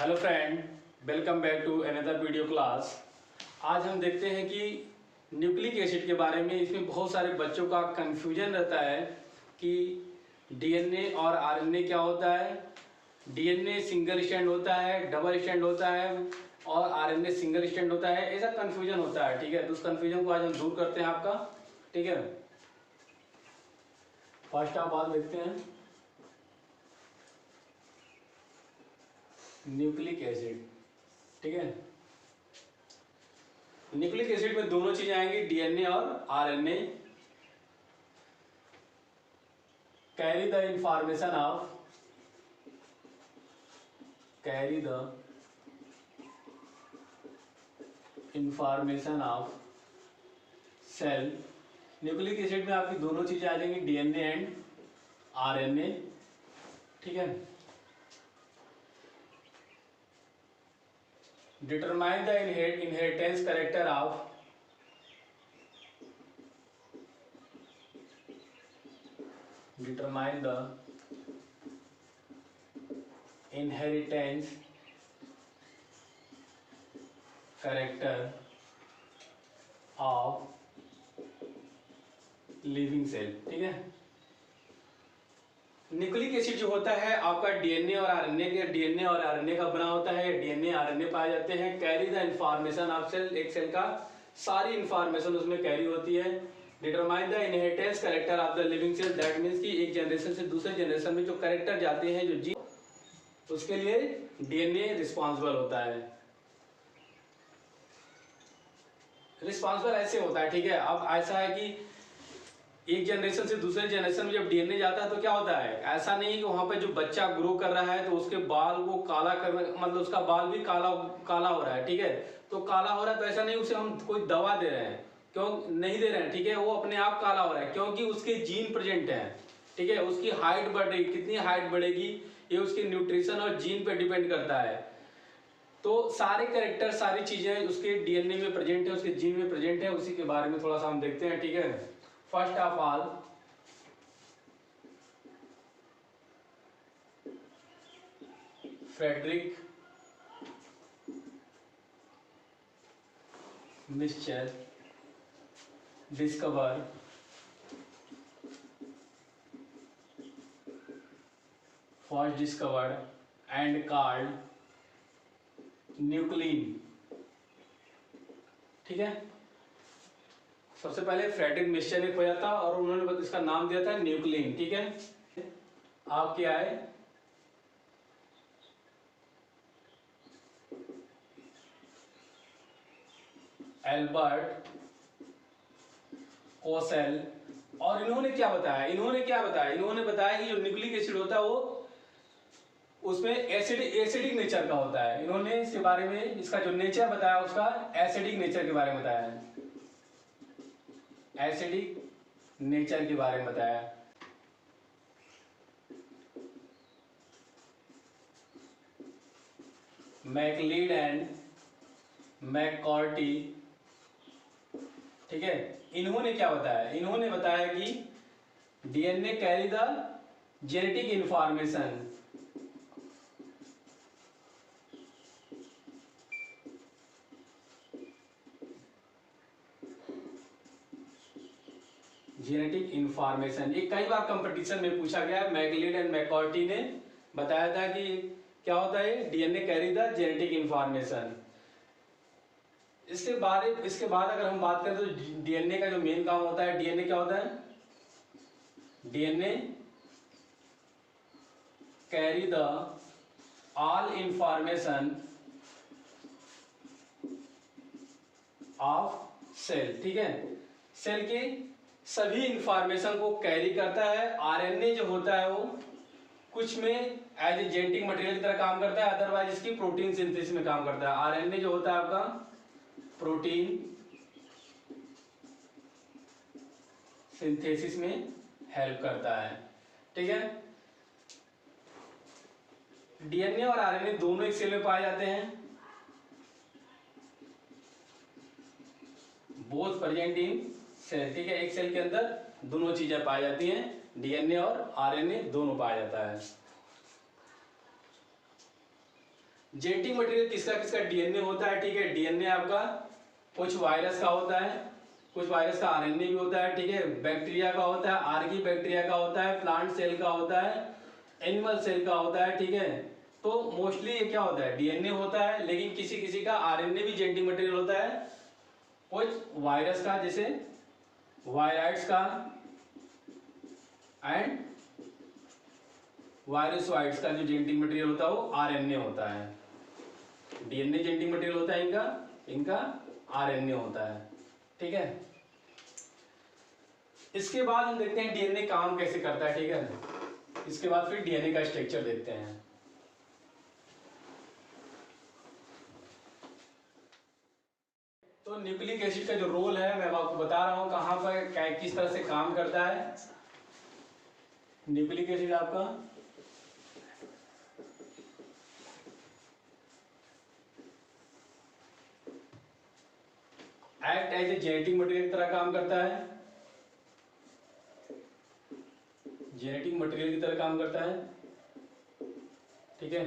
Hello friend, welcome back to another video class. आज हम देखते हैं कि न्यूक्लिक एसिड के बारे में। इसमें बहुत सारे बच्चों का कंफ्यूजन रहता है कि डीएनए और आरएनए क्या होता है। डीएनए सिंगल स्ट्रैंड होता है, डबल स्ट्रैंड होता है और आरएनए सिंगल स्ट्रैंड होता है, ऐसा कंफ्यूजन होता है। ठीक है, तो उस कंफ्यूजन को आज हम दूर करते हैं आपका। ठीक है, फर्स्ट आप बात देखते हैं न्यूक्लिक एसिड। ठीक है, न्यूक्लिक एसिड में दोनों चीजें आएंगी, डीएनए और RNA. Carry the information of cell. Nucleic acid में आपकी दोनों चीजें आ जाएंगी, डीएनए एंड आरएनए। ठीक है, determine the inheritance character of determine the inheritance character of living cell. ठीक है, न्यूक्लिक एसिड जो होता है आपका डीएनए और आरएनए का बना होता है। डीएनए आरएनए पाए जाते हैं। Carry the information of cell, एक सेल का सारी इंफॉर्मेशन उसमें कैरी होती है। Determine the inheritance character of the living cell, that means कि एक जनरेशन से दूसरे जनरेशन में जो कैरेक्टर जाते हैं, जो जीन, उसके लिए डीएनए रिस्पॉन्सिबल होता है। रिस्पॉन्सिबल ऐसे होता है। ठीक है, अब ऐसा है कि एक जनरेशन से दूसरे जनरेशन में जब डीएनए जाता है तो क्या होता है, ऐसा नहीं कि वहां पे जो बच्चा ग्रो कर रहा है तो उसके बाल को काला कर, मतलब उसका बाल भी काला काला हो रहा है। ठीक है, तो काला हो रहा है तो ऐसा नहीं उसे हम कोई दवा दे रहे हैं, क्यों नहीं दे रहे हैं। ठीक है, वो अपने आप काला हो रहा है क्योंकि उसके जीन प्रेजेंट है। ठीक है, उसकी हाइट बढ़ेगी, कितनी हाइट बढ़ेगी ये उसके न्यूट्रिशन और जीन पे डिपेंड करता है। तो सारे कैरेक्टर, सारी चीजें उसके डीएनए में प्रेजेंट है, उसके जीन में प्रेजेंट है। उसी के बारे में थोड़ा सा हम देखते हैं। ठीक है, first of all Friedrich Miescher discover first discovered and called nuclein. ठीक है, सबसे पहले फ्रेडरिक मिस्चर ने खोजा था और उन्होंने इसका नाम दिया था न्यूक्लिन। ठीक है, आप क्या है, एल्बर्ट कोसेल। और इन्होंने क्या बताया, इन्होंने बताया कि जो न्यूक्लिक एसिड होता है वो उसमें एसिडिक नेचर का होता है। इन्होंने इसके बारे में, इसका जो नेचर बताया उसका एसिडिक नेचर के बारे में बताया है, एसिडिक नेचर के बारे में बताया। मैकलीड एंड मैककॉर्टी। ठीक है, इन्होंने क्या बताया, इन्होंने बताया कि DNA carry the genetic information, genetic information. ये कई बार कंपटीशन में पूछा गया है। मैकलीड एंड मैककॉर्टी ने बताया था कि क्या होता है, DNA carry the genetic information. इसके बाद अगर हम बात करें तो डीएनए का जो मेन काम होता है, डीएनए क्या होता है, DNA carry the all information of cell. ठीक है, सेल की सभी इंफॉर्मेशन को कैरी करता है। आरएनए जो होता है वो कुछ में एज ए जेनेटिक मटेरियल की तरह काम करता है, अदरवाइज इसकी प्रोटीन सिंथेसिस में काम करता है। आरएनए जो होता है आपका प्रोटीन सिंथेसिस में हेल्प करता है। ठीक है, डीएनए और आरएनए दोनों एक सेल में पाए जाते हैं, बोथ प्रेजेंट इन सेल। ठीक है, एक सेल के अंदर दोनों चीजें पाई जाती हैं, डीएनए और आरएनए दोनों पाया जाता है। जेनेटिक मटेरियल किसका किसका डीएनए होता है, ठीक है। डीएनए आपका कुछ वायरस का होता है, कुछ वायरस का आरएनए भी होता है, ठीक है। बैक्टीरिया का होता है, आर्की बैक्टीरिया का होता है, प्लांट सेल का होता है, एनिमल सेल का होता है, ठीक है। तो मोस्टली ये क्या होता है, डीएनए होता है, लेकिन किसी किसी का आरएनए भी जेनेटिक मटेरियल होता है। कुछ वायरस का, जैसे वायराइड्स का एंड वायरसॉइड्स का जो जेनेटिक मटेरियल होता है वो आरएनए होता है। डीएनए जेनेटिक मटेरियल होता है इनका, इनका आरएनए होता है, ठीक है। इसके बाद हम देखते हैं डीएनए काम कैसे करता है, ठीक है। इसके बाद फिर डीएनए का स्ट्रक्चर देखते हैं। तो न्यूक्लिक एसिड का जो रोल है मैं आपको बता रहा हूं, कहां पर किस तरह से काम करता है। न्यूक्लिक एसिड आपका act as a genetic material की तरह काम करता है, जेनेटिक मटेरियल की तरह काम करता है, ठीक है।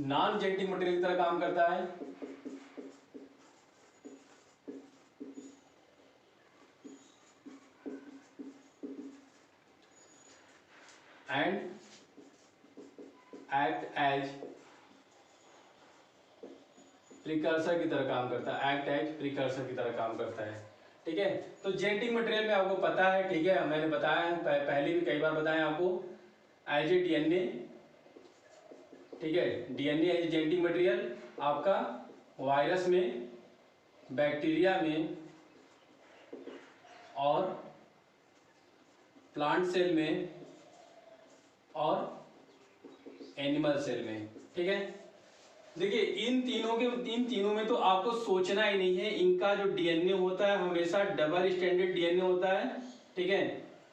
नॉन जेनेटिक मटेरियल की तरह काम करता है, एंड एक्ट एज प्रिकर्सर की तरह काम करता है, एक्ट एज प्रिकर्सर की तरह काम करता है, ठीक है। तो जेनेटिक मटेरियल में आपको पता है, ठीक है, मैंने बताया पहले भी कई बार बताया आपको, एज ए डीएनए, ठीक है। डीएनए एज जेनेटिक मटेरियल आपका वायरस में, बैक्टीरिया में और प्लांट सेल में और एनिमल सेल में, ठीक है। देखिए इन तीनों में तो आपको सोचना ही नहीं है, इनका जो डीएनए होता है हमेशा डबल स्टैंडर्ड डीएनए होता है, ठीक है।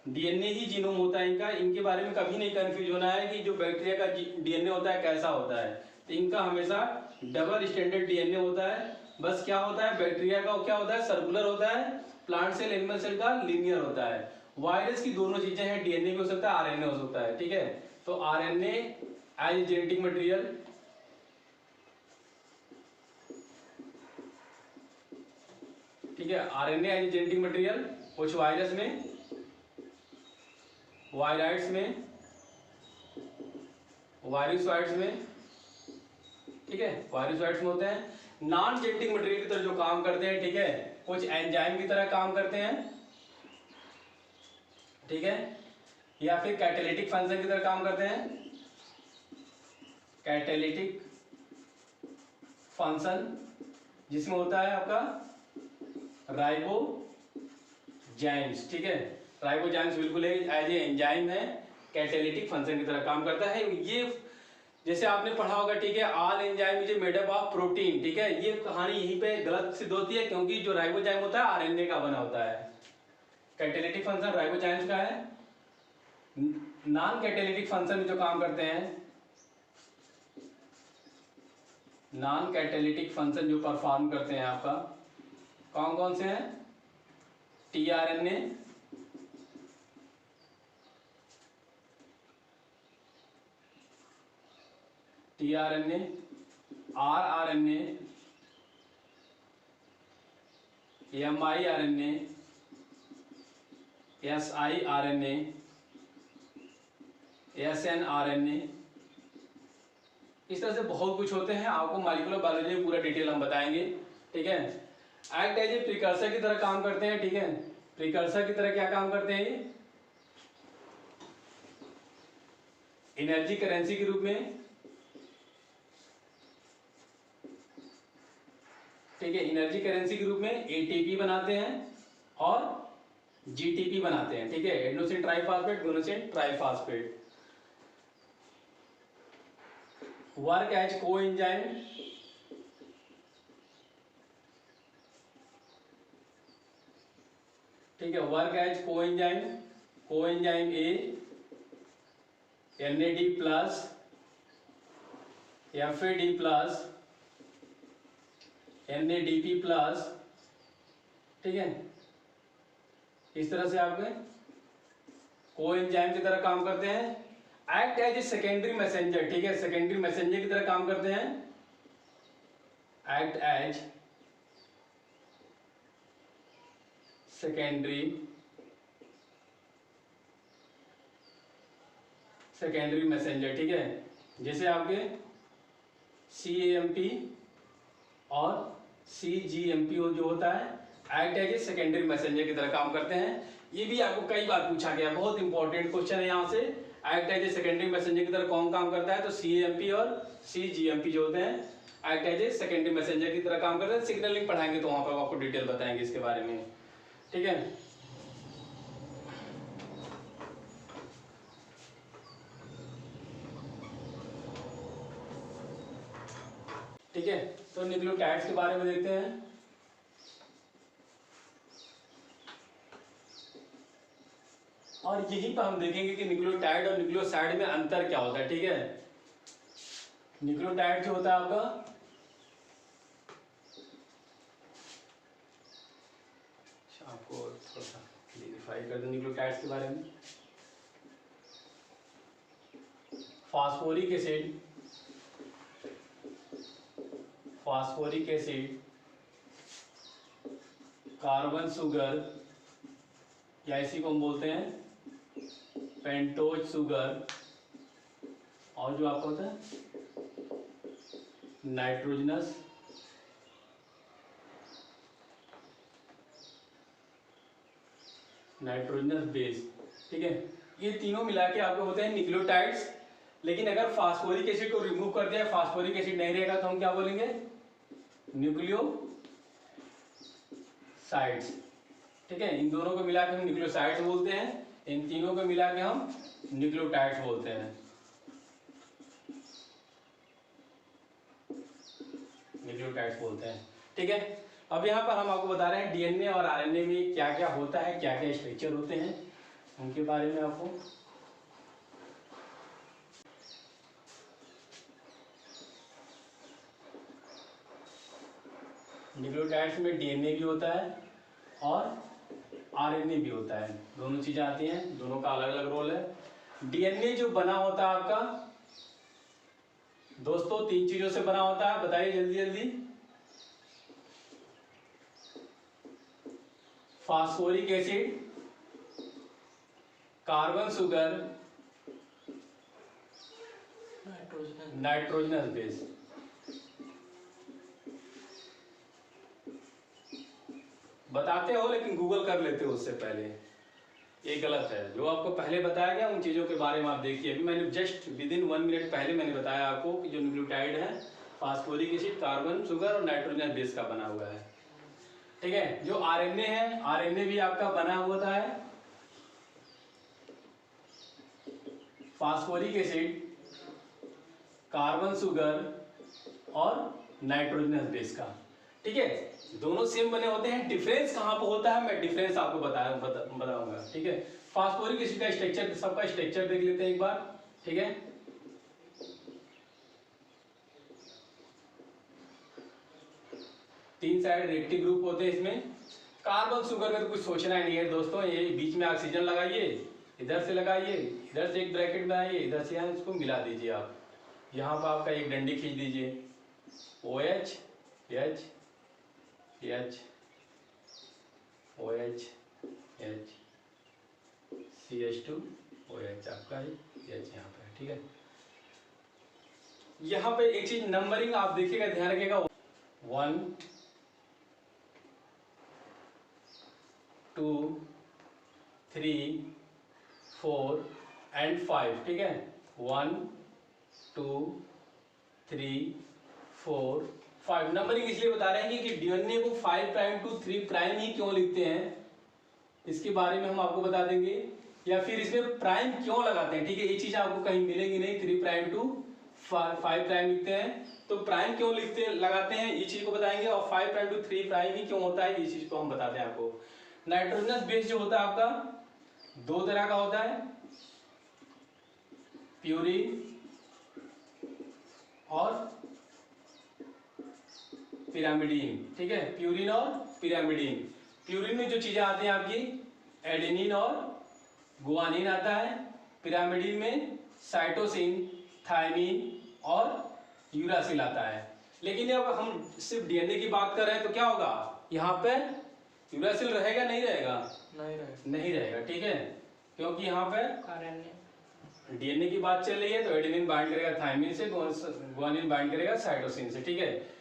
डीएनए ही जीनोम होता है इनका, इनके बारे में कभी नहीं कंफ्यूज होना है कि जो बैक्टीरिया का डीएनए होता है कैसा होता है। तो इनका हमेशा डबल स्टैंडर्ड डीएनए होता है। बस क्या होता है, बैक्टीरिया का क्या होता है, सर्कुलर होता है, प्लांट सेल एनिमल सेल का लीनियर होता है। वायरस की दोनों चीजें हैं, डीएनए भी हो सकता है, आरएनए हो सकता है, ठीक है। तो आरएनए एज जेनेटिक मटेरियल, ठीक है। आरएनए एज जेनेटिक मटेरियल कुछ वायरस में, वायराइड्स में, वायरसॉइड्स में, ठीक है, वायरसॉइड्स में होते हैं। नॉन जेनेटिक मटेरियल की तरह जो काम करते हैं, ठीक है, कुछ एंजाइम की तरह काम करते हैं, ठीक है, या फिर कैटालिटिक फंक्शन की तरह काम करते हैं। कैटालिटिक फंक्शन जिसमें होता है आपका राइबोजाइम्स, ठीक है। राइबोजाइम्स बिल्कुल एज ए एंजाइम है, कैटालिटिक फंक्शन की तरह काम करता है। ये जैसे आपने पढ़ा होगा, ठीक है, all enzyme is made up of protein, ठीक है। ये कहानी यहीं पे गलत सिद्ध होती है, क्योंकि जो राइबोजाइम होता है आरएनए का बना होता है। कैटालिटिक फंक्शन राइबोजाइम्स का है। नॉन कैटालिटिक फंक्शन में जो काम करते हैं, नॉन कैटालिटिक फंक्शन जो परफॉर्म करते हैं आपका, कौन कौन से हैं, टीआरएनए, टीआरएनए, आरआरएनए, एमआईआरएनए, एसआईआरएनए, एसएनआरएनए, इस तरह से बहुत कुछ होते हैं। आपको मॉलिक्यूलर बायोलॉजी में पूरा डिटेल हम बताएंगे, ठीक है। एक्ट एज ए प्रिकर्सर की तरह काम करते हैं, ठीक है। प्रिकर्सर की तरह क्या काम करते हैं, ये एनर्जी करेंसी के रूप में, ठीक है, एनर्जी करेंसी के रूप में एटीपी बनाते हैं और जीटीपी बनाते हैं, ठीक है, adenosine triphosphate, guanosine triphosphate. Work as coenzyme, ठीक है, work as coenzyme, coenzyme A, NAD plus, FAD plus, NADP plus, ठीक है। इस तरह से आपके कोएंजाइम की तरह काम करते हैं। Act as a secondary messenger, ठीक है, सेकेंडरी मैसेंजर की तरह काम करते हैं, एक्ट एज सेकेंडरी मैसेंजर, ठीक है। जैसे आपके CAMP और CGMP जो होता है, act as a secondary messenger की तरह काम करते हैं। ये भी आपको कई बार पूछा गया, बहुत इंपॉर्टेंट क्वेश्चन है यहाँ से। Act as a secondary messenger की तरह कौन काम करता है, तो CAMP और CGMP जो होते हैं act as a secondary messenger की तरह काम करते हैं। सिग्नलिंग पढ़ाएंगे तो वहां पर आपको डिटेल बताएंगे इसके बारे में, ठीक है। ठीक है, तो न्यूक्लियोटाइड्स के बारे में देखते हैं। और यहीं पर हम देखेंगे कि न्यूक्लियोटाइड और न्यूक्लियोसाइड में अंतर क्या होता है, ठीक है। न्यूक्लियोटाइड जो होता है आपका, आपको थोड़ा सा क्लियरिफाई कर दूं न्यूक्लियोटाइड्स के बारे में। फास्फोरिक एसिड, कार्बन शुगर, या इसी को हम बोलते हैं पेंटोज शुगर, और जो आपका होता है नाइट्रोजनस बेस, ठीक है। ये तीनों मिला के आपके होते हैं न्यूक्लियोटाइड्स। लेकिन अगर फास्फोरिक एसिड को रिमूव कर दिया, फास्फोरिक एसिड नहीं रहेगा, तो हम क्या बोलेंगे, न्यूक्लियोसाइड्स, ठीक है। इन दोनों को मिला के हम न्यूक्लियोसाइड्स बोलते हैं, इन तीनों को मिला के हम न्यूक्लियोटाइड्स बोलते हैं, ठीक है। अब यहाँ पर हम आपको बता रहे हैं DNA और RNA में क्या क्या होता है, क्या क्या स्ट्रक्चर होते हैं, उनके बारे में आपको। न्यूक्लियोटाइड्स में DNA भी होता है और RNA भी होता है, दोनों चीजें आती हैं, दोनों का अलग अलग रोल है। DNA जो बना होता है आपका दोस्तों 3 चीजों से बना होता है, बताइए जल्दी जल्दी। Phosphoric acid, carbon sugar, nitrogenous base. बताते हो लेकिन गूगल कर लेते हो उससे पहले, ये गलत है। जो आपको पहले बताया गया उन चीजों के बारे में आप देखिए। अभी मैंने जस्ट विदिन 1 मिनट पहले मैंने बताया आपको कि जो न्यूक्लियोटाइड है फास्फोरिक एसिड, कार्बन शुगर और नाइट्रोजन बेस का बना हुआ है, ठीक है। जो RNA है, RNA भी आपका बना होता है फास्फोरिक एसिड, कार्बन शुगर और नाइट्रोजनस बेस का, ठीक है। दोनों सेम बने होते हैं, डिफरेंस कहां पर होता है मैं डिफरेंस आपको बताऊंगा, ठीक है। फास्फोरिक एसिड का स्ट्रक्चर, सबका स्ट्रक्चर देख लेते हैं एक बार, ठीक है। तीन साइड रिएक्टिव ग्रुप होते हैं इसमें। कार्बन शुगर में तो कुछ सोचना ही नहीं है दोस्तों, ये बीच में ऑक्सीजन लगाइए, इधर से लगाइए, इधर से एक ब्रैकेट बनाइए, इधर से यहाँ इसको मिला दीजिए आप, यहाँ पर आपका एक डंडी खींच दीजिए, OH H H OH H CH2 OH आपका है, H यहाँ पे, ठीक है। यहाँ पे एक चीज नंबरिंग आप देखिएगा, ध्यान रखिएगा, 1 2 3 4 एंड 5, ठीक है। 1 2 3 4 5 नंबरिंग इसलिए बता रहे हैं कि DNA को 5 प्राइम टू 3 प्राइम ही क्यों लिखते हैं, इसके बारे में हम आपको बता देंगे, या फिर इसमें प्राइम क्यों लगाते हैं, ठीक है। ये चीज आपको कहीं मिलेगी नहीं, 3 प्राइम टू 5 प्राइम लिखते हैं, तो प्राइम क्यों लगाते हैं ये चीज को बताएंगे, और 5 प्राइम टू 3 प्राइम ही क्यों होता है ये चीज को हम बताते हैं आपको। नाइट्रोजनस बेस जो होता है आपका 2 तरह का होता है, प्यूरिन और पिरामिडीन, ठीक है। प्यूरिन और पिरामिडीन। प्यूरिन में जो चीजें आती हैं आपकी एडेनिन और गुआनिन आता है, पिरामिडीन में साइटोसिन, थायमीन और यूरासिल आता है। लेकिन अब हम सिर्फ डीएनए की बात कर रहे हैं तो क्या होगा, यहाँ पे यूरासिल रहेगा नहीं रहेगा? नहीं रहेगा, ठीक है, क्योंकि यहाँ पे डीएनए की बात चल रही है तो एडेनिन बाइंड करेगा थायमीन से, गुआनिन बाइंड करेगा साइटोसिन से, ठीक है।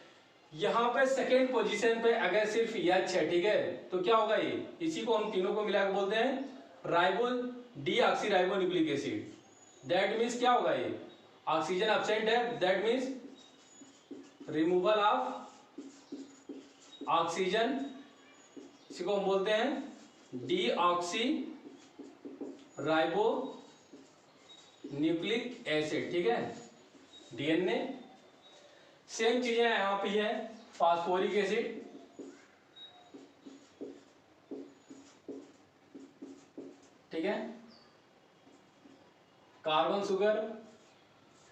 यहाँ पे सेकेंड पोजीशन पे अगर सिर्फ H है, ठीक है, तो क्या होगा ये, इसी को हम तीनों को मिलाकर बोलते हैं ribo deoxy ribo nucleic acid. That means क्या होगा, ये ऑक्सीजन एब्सेंट है, that means removal of oxygen, इसी को हम बोलते हैं डीऑक्सी राइबो न्यूक्लिक एसिड, ठीक है, डीएनए। सेम चीजें यहां पे है, फास्फोरिक एसिड, ठीक है, कार्बन शुगर,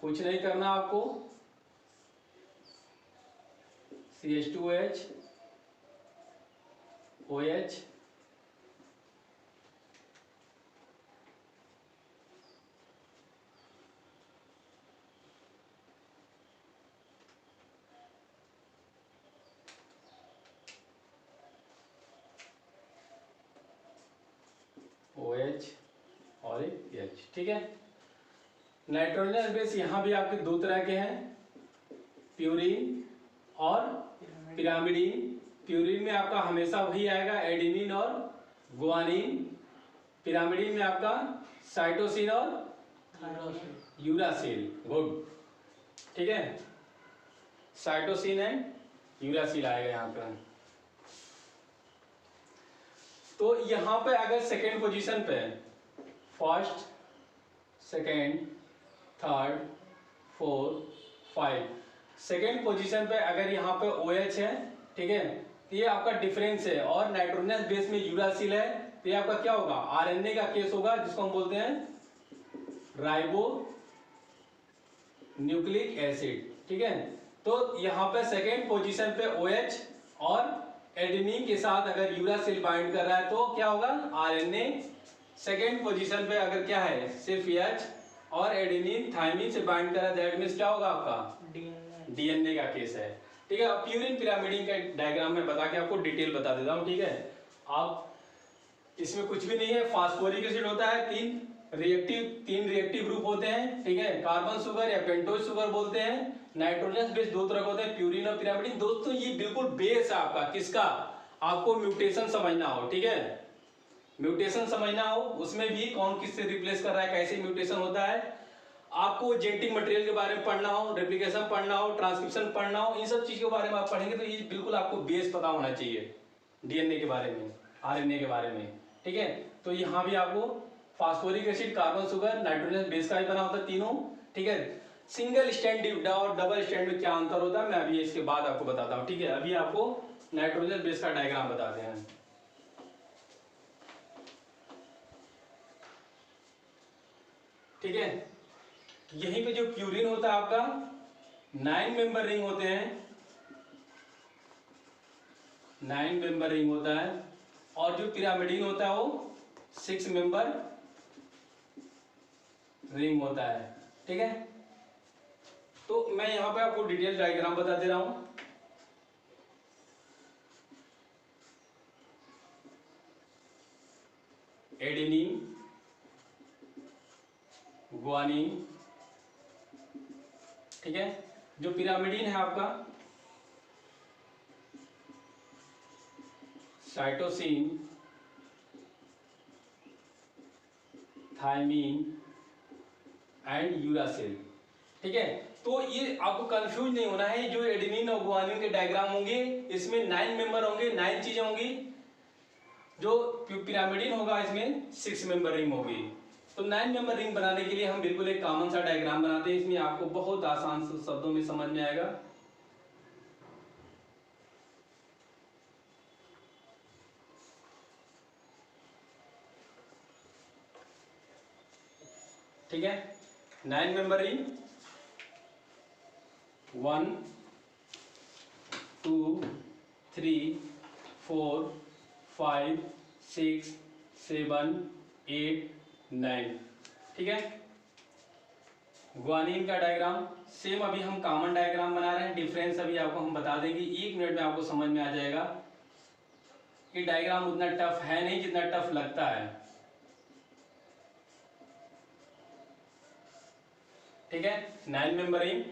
कुछ नहीं करना आपको, CH2OH, OH, OH और एक H, ठीक है। नाइट्रोजन बेस यहाँ भी आपके दो तरह के हैं, प्यूरिन और पिरामिडीन। प्यूरिन में आपका हमेशा वही आएगा एडेनिन और गुआनिन, पिरामिडीन में आपका साइटोसिन और यूरासिल, गुड, ठीक है, साइटोसिन एंड यूरासिल आएगा यहाँ पे। तो यहाँ पे अगर सेकेंड पोजीशन पे first, second, third, fourth, five, second position पे अगर यहाँ पे OH है, ठीक है, तो ये आपका डिफरेंस है, और नाइट्रोजनस बेस में यूरासिल है, तो ये आपका क्या होगा, आरएनए का केस होगा, जिसको हम बोलते हैं राइबो न्यूक्लिक एसिड, ठीक है। तो यहाँ पे सेकेंड पोजीशन पे OH और एडेनिन के साथ अगर यूरासिल बाइंड कर रहा है तो क्या होगा, आरएनए। सेकेंड पोजीशन पे अगर क्या है, सिर्फ H और एडेनिन थायमीन से बाइंड कर रहा है, दैट मींस क्या होगा, आपका डीएनए का केस है, ठीक है। अब प्यूरिन पिरामिडीन का डायग्राम में बता के आपको डिटेल बता देता हूँ, ठीक है। अब इसमें कुछ भी नहीं है, फास्फोरिक एसिड होता है, तीन रिएक्टिव ग्रुप होते हैं, ठीक है, कार्बन शुगर या पेंटोज शुगर बोलते हैं। नाइट्रोजन बेस दो तरह के होते हैं, प्यूरिन और पिरामिडीन। दोस्तों ये बिल्कुल बेस है आपका, किसका, आपको म्यूटेशन समझना हो, ठीक है, म्यूटेशन समझना हो, उसमें भी कौन किससे रिप्लेस कर रहा है, कैसे म्यूटेशन होता है, आपको जेनेटिक मटेरियल के बारे में पढ़ना हो, रेप्लिकेशन पढ़ना हो, ट्रांसक्रिप्शन पढ़ना हो, इन सब चीज के बारे में आप पढ़ेंगे तो ये बिल्कुल आपको बेस पता होना चाहिए, डीएनए के बारे में, आरएनए के बारे में, ठीक है। तो यहाँ भी आपको phosphoric acid, carbon sugar, nitrogen base का ही बना होता है तीनों, ठीक है। सिंगल स्टैंड और डबल स्टैंड में क्या अंतर होता है मैं अभी इसके बाद आपको बताता हूँ, ठीक है। अभी आपको नाइट्रोजन बेस का डायग्राम बताते हैं, ठीक है। यहीं पे जो प्यूरिन होता है आपका 9 मेंबर रिंग होते हैं, 9 मेंबर रिंग होता है, और जो पिरामिडीन होता है वो 6 मेंबर रिंग होता है, ठीक है। तो मैं यहां पे आपको डिटेल डायग्राम बता दे रहा हूं। एडेनिन, गुआनिन, ठीक है। जो पिरामिडीन है आपका साइटोसिन, थायमीन एंड यूरासिल, ठीक है। तो ये आपको कंफ्यूज नहीं होना है, जो एडेनिन और गुआनिन के डायग्राम होंगे इसमें 9 मेंबर होंगे, 9 चीजें होंगी। जो पिरामिडीन होगा इसमें 6 मेंबर रिंग होगी। तो 9 मेंबर रिंग बनाने के लिए हम बिल्कुल एक कॉमन सा डायग्राम बनाते हैं, इसमें आपको बहुत आसान शब्दों में समझ में आएगा। ठीक है, 9 मेंबर रिंग 1 2 3 4 5 6 7 8 9, ठीक है। ग्वानिन का डायग्राम सेम अभी हम कॉमन डायग्राम बना रहे हैं, डिफरेंस अभी आपको हम बता देंगे, 1 मिनट में आपको समझ में आ जाएगा। ये डायग्राम उतना टफ है नहीं जितना टफ लगता है, ठीक है। 9 मेंबरिंग,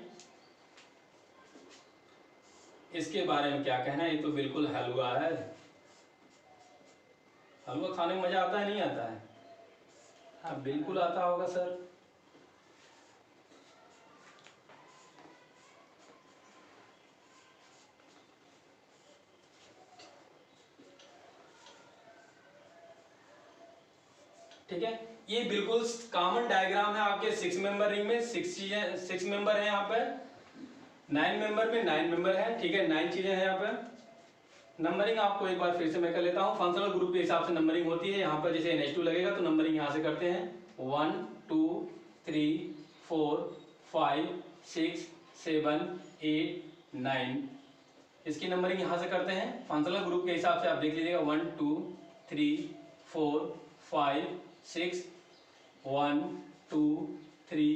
इसके बारे में क्या कहना है, ये तो बिल्कुल हलवा है। हलवा खाने में मजा आता है नहीं आता है? हाँ बिल्कुल आता होगा सर। ठीक है, ये बिल्कुल कॉमन डायग्राम है आपके 6 मेंबर रिंग में। 6 मेंबर है यहाँ पे, 9 मेंबर में 9 मेंबर है, ठीक है। 9 चीजें हैं यहाँ पे। नंबरिंग आपको एक बार फिर से मैं कर लेता हूँ, फंक्शनल ग्रुप के हिसाब से नंबरिंग होती है। यहाँ पर जैसे NH2 लगेगा तो नंबरिंग यहाँ से करते हैं 1 2 3 4 5 6 7 8 9, इसकी नंबरिंग यहाँ से करते हैं फंक्शनल ग्रुप के हिसाब से। आप देख लीजिएगा 1 2 3 4 5 6 1 2 3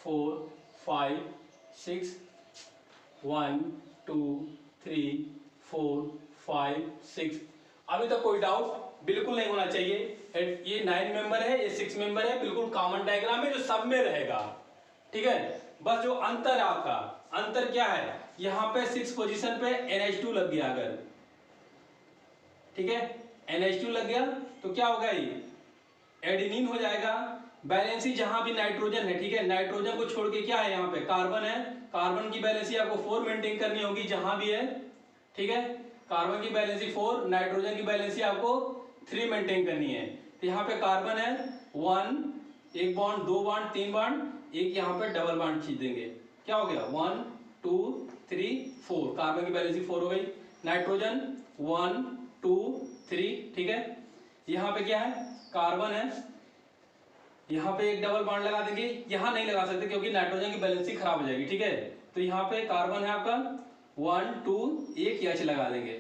4 5 6 1 2 3 4 5 6। अभी तक कोई डाउट बिल्कुल नहीं होना चाहिए। ये 9 मेंबर है, ये 6 मेंबर है, बिल्कुल कॉमन डायग्राम है जो सब में रहेगा, ठीक है। बस जो अंतर है आपका, अंतर क्या है, यहाँ पे 6 पोजीशन पे NH2 लग गया अगर, ठीक है, NH2 लग गया तो क्या होगा, ये एडेनिन हो जाएगा। बैलेंसी जहां भी नाइट्रोजन है, ठीक है, नाइट्रोजन को छोड़ के क्या है यहाँ पे कार्बन है, कार्बन की बैलेंसी आपको 4 मेंटेन करनी होगी जहां भी है, ठीक है। कार्बन की बैलेंसी 4, नाइट्रोजन की बैलेंसी आपको 3 मेंटेन करनी है। तो यहाँ पे कार्बन है 1, एक बॉन्ड, 2 बॉन्ड, 3 बॉन्ड, एक यहाँ पे डबल बॉन्ड खींच देंगे, क्या हो गया 1 2 3 4, कार्बन की बैलेंसी 4 हो गई। नाइट्रोजन 1 2 3, ठीक है। यहाँ पे क्या है, कार्बन है, यहाँ पे एक डबल बॉन्ड लगा देंगे, यहाँ नहीं लगा सकते क्योंकि नाइट्रोजन की बैलेंसी खराब हो जाएगी, ठीक है। तो यहाँ पे कार्बन है आपका 1 2, एक H लगा देंगे,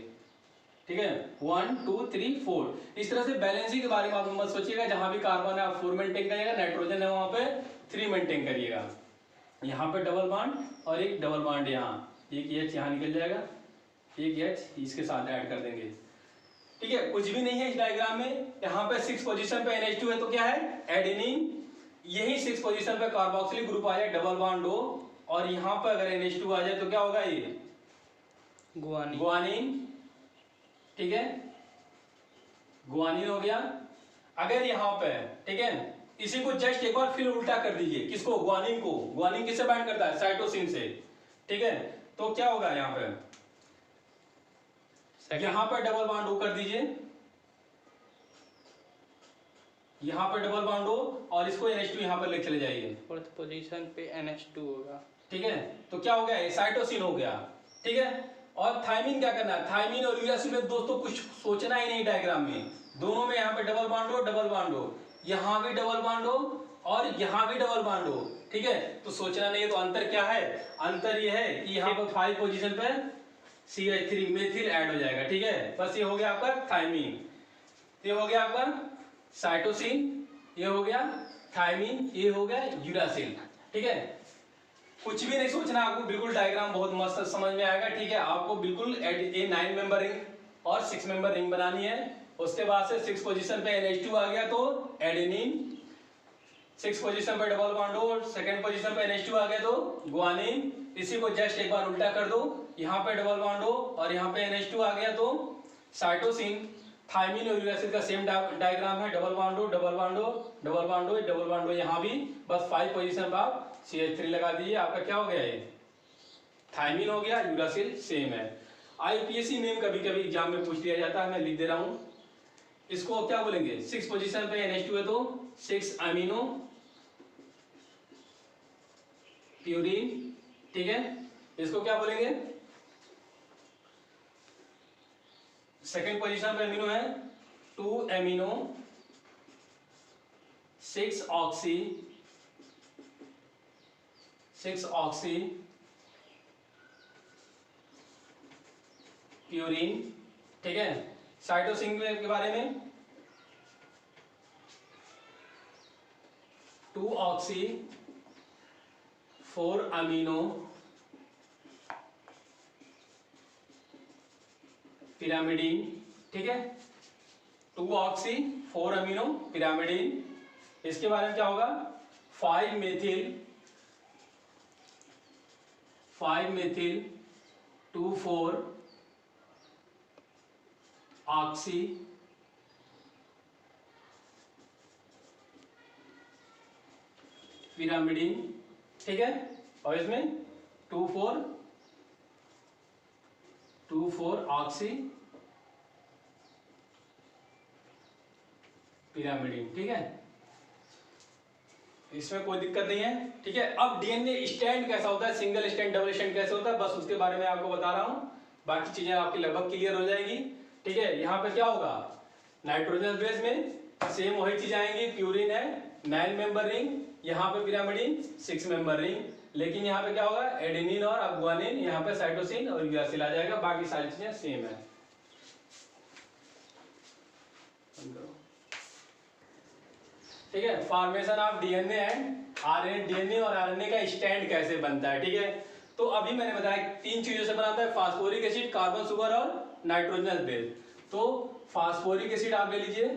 ठीक है, 1 2 3 4। इस तरह से बैलेंसी के बारे में आप मत सोचिएगा, जहां भी कार्बन है आप 4 मेंटेन करिएगा, नाइट्रोजन है वहां पे 3 मेंटेन करिएगा। यहाँ पे डबल बॉन्ड और एक डबल बॉन्ड, यहाँ एक H यहाँ निकल जाएगा, एक H इसके साथ ऐड कर देंगे, ठीक है। कुछ भी नहीं है इस डायग्राम में। यहाँ पे 6 पोजीशन पे NH2 है तो क्या है एडेनिन, यही 6 पोजीशन पे कार्बोक्सिलिक ग्रुप आ जाए डबल बॉन्ड हो, और यहाँ पे अगर NH2 आ जाए तो क्या होगा, ये गुआनिन, ठीक है, गुआनिन हो गया। अगर यहाँ पे, ठीक है, इसी को जस्ट एक बार फिर उल्टा कर दीजिए, किसको, गुआनिन को। गुआनिन किससे बाइंड करता है, साइटोसिन से, ठीक है। तो क्या होगा यहाँ पे, यहां पर डबल बॉन्ड O कर दीजिए, यहां पर डबल बॉन्ड O, और इसको NH2 यहां पर ले चले जाइए, फोर्थ पोजीशन पे NH2 होगा, ठीक है। तो क्या हो गया, साइटोसिन हो गया, ठीक है। और थायमिन क्या करना है, थायमिन और यूरासिल में दोस्तों कुछ सोचना ही नहीं डायग्राम में, दोनों में यहाँ पे डबल बॉन्ड हो, डबल बॉन्ड हो, यहाँ भी डबल बॉन्ड हो और यहाँ भी डबल बॉन्ड हो, ठीक है। तो सोचना नहीं है। तो अंतर क्या है, अंतर ये है कि यहाँ पर 5 पोजीशन पे CH3 मेथिल ऐड हो जाएगा, ठीक है। बस ये हो गया आपका थायमिन, ये हो गया आपका साइटोसिन, ये हो गया थायमिन, ये हो गया यूरासिल, ठीक है। कुछ भी नहीं सोचना आपको, बिल्कुल डायग्राम बहुत मस्त समझ में आएगा, ठीक है। आपको बिल्कुल ये 9 मेंबर रिंग और 6 मेंबर रिंग बनानी है। उसके बाद से 6 पोजीशन पे NH2 आ गया तो एडेनिन, 6 पोजीशन पे डबल बॉन्ड हो, सेकंड पोजीशन पे NH2 आ गया तो गुआनिन, इसी को जस्ट एक बार उल्टा कर दो, यहाँ पे डबल बॉन्ड हो और यहाँ पे NH2 आ गया तो साइटोसिन। थायमिन और यूरासिल का सेम डायग्राम है, डबल बॉन्ड हो, डबल बॉन्ड हो, डबल बॉन्ड हो, डबल बॉन्ड हो, यहाँ भी बस 5 पोजीशन पर आप CH3 लगा दीजिए, आपका क्या हो गया, ये थायमिन हो गया, यूरासिल सेम है। IPSC नेम कभी कभी एग्जाम में पूछ लिया जाता है, मैं लिख दे रहा हूं, इसको क्या बोलेंगे, 6 पोजीशन पे NH2 है तो 6 अमीनो प्यूरिन, ठीक है। इसको क्या बोलेंगे, सेकेंड पोजीशन पे अमीनो है 2 एमिनो 6 ऑक्सी प्यूरिन, ठीक है। साइटोसिन के बारे में 2 ऑक्सी 4 अमीनो पिरामिडीन, ठीक है, 2 ऑक्सी 4 अमीनो पिरामिडीन। इसके बारे में क्या होगा, 5 मेथिल 2 4 ऑक्सी पिरामिडीन, ठीक है। और इसमें 2 4 ऑक्सी पिरामिडीन, ठीक है। इसमें कोई दिक्कत नहीं है, ठीक है। अब डीएनए स्टैंड कैसा होता है, सिंगल स्टैंड डबल स्टैंड कैसे होता है, बस उसके बारे में आपको बता रहा हूं, बाकी चीजें आपकी लगभग क्लियर हो जाएगी, ठीक है। यहाँ पे क्या होगा, नाइट्रोजन बेस में सेम वही चीज आएंगी, प्यूरिन है 9 मेंबर रिंग, यहाँ पे पिरामिडीन 6 मेंबर रिंग, लेकिन यहाँ पे क्या होगा, एडेनिन और गुआनिन, यहाँ पे साइटोसिन और यूरासिल आ जाएगा, बाकी सारी चीजें सेम है। ठीक है, formation of DNA and RNA, DNA और आरएनए का स्टैंड कैसे बनता है, ठीक है। तो अभी मैंने बताया 3 चीजों से बनाता है, फास्फोरिक एसिड, कार्बन शुगर और नाइट्रोजनस बेस। तो फास्फोरिक एसिड आप ले लीजिए,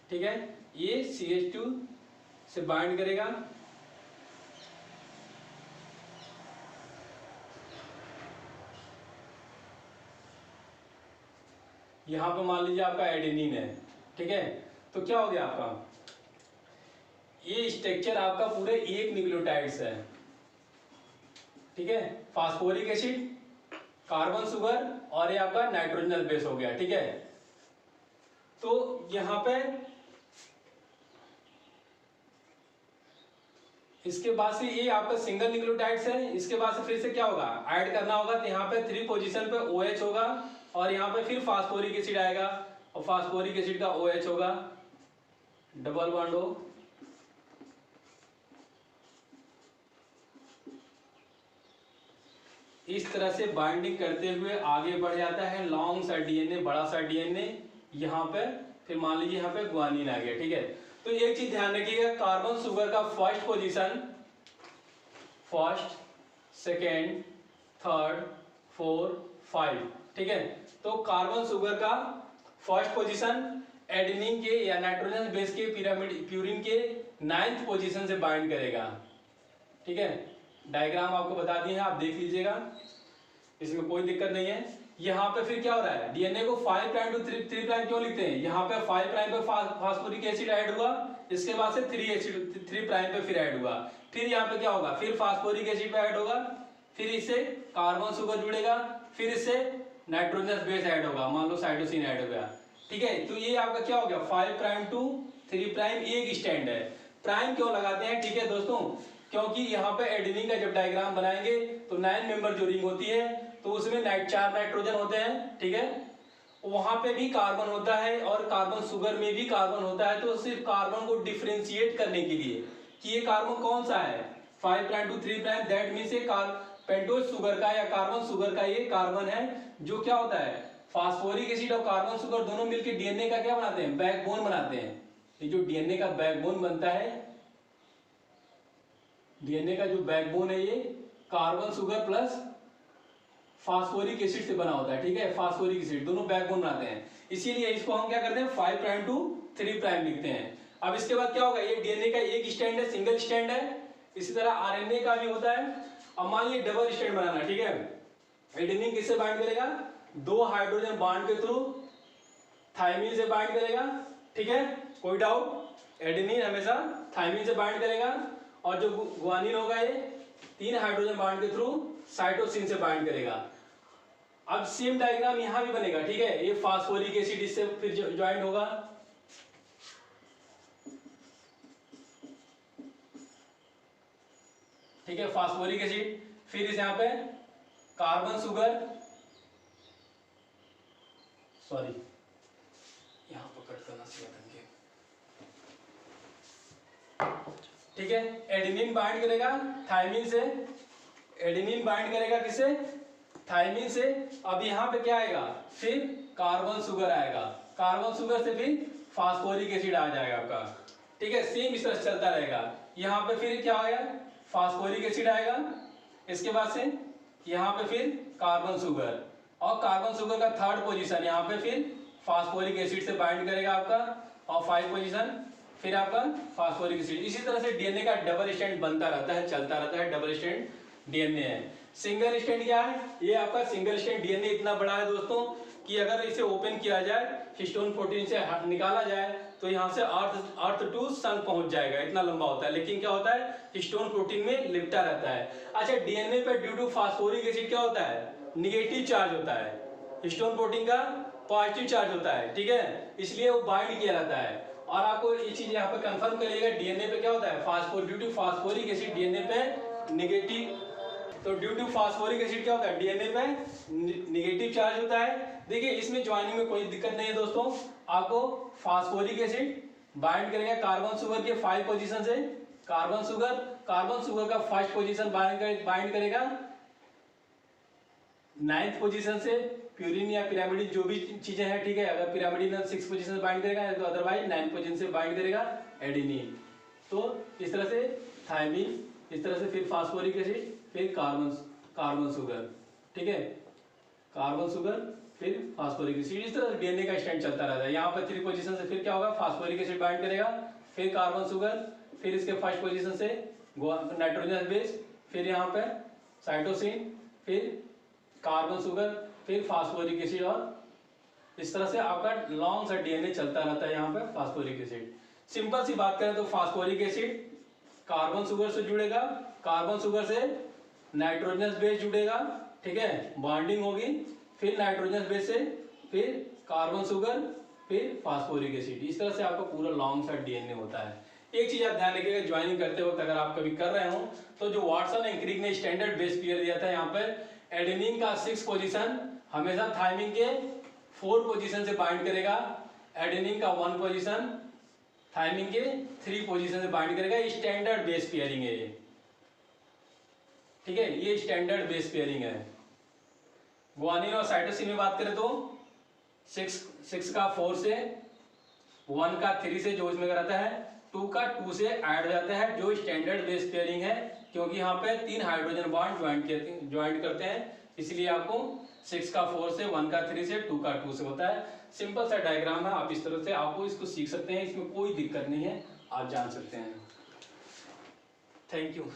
ठीक है, ये CH2 से बाइंड करेगा, यहां पे मान लीजिए आपका एडेनिन है, ठीक है। तो क्या हो गया आपका, ये स्ट्रक्चर आपका पूरे एक न्यूक्लियोटाइड्स है, ठीक है, फास्फोरिक एसिड, कार्बन शुगर और ये आपका नाइट्रोजनस बेस हो गया, ठीक है। तो यहां पे इसके बाद से ये आपका सिंगल न्यूक्लियोटाइड्स है, इसके बाद से फिर से क्या होगा, ऐड करना होगा, तो यहाँ पे 3 पोजीशन पे OH होगा और यहाँ पे फिर फास्फोरिक एसिड आएगा और फास्फोरिक एसिड का OH होगा, डबल बॉन्ड हो, इस तरह से बाइंडिंग करते हुए आगे बढ़ जाता है लॉन्ग सा डीएनए, बड़ा सा डीएनए, यहाँ पे फिर मान लीजिए यहाँ पे ग्वानिन आ गया, ठीक है। तो एक चीज ध्यान रखिएगा, कार्बन शुगर का first position, first, second, third, 4, 5, ठीक है। तो कार्बन शुगर का फर्स्ट पोजीशन एडेनिन के या नाइट्रोजन बेस के प्यूरिन के 9th पोजीशन से बाइंड करेगा, ठीक है। डायग्राम आपको बता दिए हैं, आप देख लीजिएगा, इसमें कोई दिक्कत नहीं है। यहाँ पे फिर क्या हो रहा है, डीएनए को 5 प्राइम टू 3 प्राइम क्यों लिखते हैं, यहाँ पे 5 प्राइम पे फास्फोरिक एसिड ऐड हुआ, इसके बाद से 3 प्राइम पे फिर ऐड हुआ, फिर यहाँ पे क्या होगा, फिर फास्फोरिक एसिड पे ऐड होगा, फिर इससे कार्बन शुगर जुड़ेगा, फिर इससे नाइट्रोजनस बेस ऐड होगा, मान लो साइटोसिन ऐड हो गया, ठीक है। तो ये आपका क्या हो गया, 5 प्राइम टू 3 प्राइम एक स्टैंड है। प्राइम क्यों लगाते हैं, ठीक है दोस्तों, क्योंकि यहाँ पे एडेनिन का जब डायग्राम बनाएंगे तो 9 मेंबर जो रिंग होती है, तो उसमें 4 नाइट्रोजन होते हैं, ठीक है, वहां पे भी कार्बन होता है और कार्बन शुगर में भी कार्बन होता है। तो सिर्फ कार्बन को डिफरेंशिएट करने के लिए कि ये कार्बन कौन सा है, 5 prime to 3 prime, that means ये पेंटोज शुगर का या कार्बन शुगर का ये कार्बन है, जो क्या होता है, फास्फोरिक एसिड और कार्बन शुगर दोनों मिलकर डीएनए का क्या बनाते हैं, बैकबोन बनाते हैं। ये जो डीएनए का बैकबोन बनता है, डीएनए का जो बैकबोन है, ये carbon sugar plus phosphoric acid से बना होता है, ठीक है, फास्फोरिक एसिड दोनों बैकबोन बनाते हैं, इसीलिए इसको हम क्या करते हैं 5 प्राइम टू 3 प्राइम लिखते हैं। अब इसके बाद क्या होगा, ये डीएनए का एक स्टैंड है, सिंगल स्टैंड है, इसी तरह आरएनए का भी होता है। अब मान लीजिए डबल स्टैंड बनाना, ठीक है, एडेनिन किससे बाइंड करेगा, 2 हाइड्रोजन बॉन्ड के थ्रू थायमिन से बाइंड करेगा, ठीक है, कोई डाउट, एडेनिन हमेशा थायमिन से बाइंड करेगा, और जो गुआनिन होगा ये 3 हाइड्रोजन बॉन्ड के थ्रू साइटोसिन से बाइंड करेगा। अब सेम डायग्राम यहां भी बनेगा, ठीक है, ये फास्फोरिक एसिड इससे फिर ज्वाइंट होगा, ठीक है, फास्फोरिक एसिड, फिर इस यहाँ पे कार्बन शुगर, सॉरी यहां पर कट करना चाहिए, ठीक है, एडेनिन बाइंड करेगा थायमिन से, एडेनिन बाइंड करेगा किससे, थायमिन से। अब यहाँ पे क्या आएगा, फिर कार्बन शुगर आएगा, कार्बन शुगर से फिर फास्फोरिक एसिड आ जाएगा आपका, ठीक है, सेम इस तरह से चलता रहेगा। यहाँ पे फिर क्या आएगा, फास्फोरिक एसिड आएगा, इसके बाद से यहाँ पे फिर कार्बन शुगर, और कार्बन शुगर का थर्ड पोजीशन यहाँ पे फिर फास्फोरिक एसिड से बाइंड करेगा आपका, और 5 पोजीशन फिर आपका फास्फोरिक एसिड। इसी तरह से डीएनए का डबल स्टैंड बनता रहता है, चलता रहता है, डबल स्टैंड डीएनए है। सिंगल स्टैंड क्या है, ये आपका सिंगल स्टैंड डीएनए इतना बड़ा है दोस्तों कि अगर इसे ओपन किया जाए, हिस्टोन प्रोटीन से निकाला जाए, तो यहाँ से अर्थ टू सन पहुंच जाएगा, इतना लंबा होता है। लेकिन क्या होता है, हिस्टोन प्रोटीन में लिपटा रहता है। अच्छा, डीएनए पे ड्यू टू फास्फोरिक एसिड क्या होता है, निगेटिव चार्ज होता है, हिस्टोन प्रोटीन का पॉजिटिव चार्ज होता है, ठीक है, इसलिए वो बाइंड किया रहता है। और आपको ये चीज यहाँ पे कंफर्म करिएगा, डीएनए पे क्या होता है, due to phosphoric acid DNA पे निगेटिव, तो ड्यू टू फास्फोरिक एसिड क्या होता है, डीएनए पे निगेटिव चार्ज होता है। देखिए इसमें ज्वाइनिंग में कोई दिक्कत नहीं है दोस्तों, आपको फास्फोरिक एसिड बाइंड करेगा कार्बन शुगर के 5 पोजीशन से, कार्बन शुगर का फर्स्ट पोजीशन बाइंड करेगा 9th पोजीशन से प्यूरिन या पिरामिडिन, जो भी चीजें हैं, ठीक है। अगर पिरामिडिन 6 पोजीशन से बाइंड करेगा, तो अदरवाइज 9th पोजीशन से बाइंड करेगा एडेनिन। तो इस तरह से थायमिन, इस तरह से फिर फास्फोरिक एसिड, फिर कार्बन शुगर, ठीक है, कार्बन शुगर फिर फास्फोरिक एसिड, इस तरह से डीएनए का स्टैंड चलता रहता है। यहाँ पर 3 पोजीशन से फिर क्या होगा, फास्फोरिक एसिड बाइंड करेगा, फिर कार्बन शुगर, फिर इसके फर्स्ट पोजीशन से नाइट्रोजन बेस, फिर यहाँ पे साइटोसिन, फिर कार्बन शुगर, फिर फास्फोरिक एसिड, और इस तरह से आपका लॉन्ग सा डीएनए चलता रहता है। यहाँ पे फास्फोरिक एसिड, सिंपल सी बात करें तो फास्फोरिक एसिड कार्बन शुगर से जुड़ेगा, कार्बन शुगर से नाइट्रोजन बेस जुड़ेगा, ठीक है, बॉन्डिंग होगी, फिर नाइट्रोजन बेस से फिर कार्बन शुगर, फिर फास्फोरिक एसिड, इस तरह से आपका पूरा लॉन्ग सा डीएनए होता है। एक चीज आप ध्यान रखिएगा, ज्वाइनिंग करते वक्त अगर आप कभी कर रहे हो, तो जो वाटसन एंड क्रिक ने स्टैंडर्ड बेस पेयर दिया था, यहाँ पे एडेनिन का 6 पोजीशन हमेशा थायमिन के 4 पोजीशन से बाइंड करेगा, एडेनिन का 1 पोजीशन थायमिन के 3 पोजीशन से बाइंड करेगा। स्टैंडर्ड बेस पेयरिंग है ये, ठीक है, ये स्टैंडर्ड बेस पेयरिंग है। ग्वानिन और साइटोसिन में बात करें तो 6 का 4 से, 1 का 3 से, जो इसमें रहता है 2 का 2 से ऐड हो जाता है, जो स्टैंडर्ड बेस पेयरिंग है, क्योंकि यहाँ पे 3 हाइड्रोजन बॉन्ड ज्वाइंट करते हैं, इसलिए आपको 6 का 4 से, 1 का 3 से, 2 का 2 से होता है। सिंपल सा डायग्राम है, आप इस तरह से आपको इसको सीख सकते हैं, इसमें कोई दिक्कत नहीं है, आप जान सकते हैं। Thank you.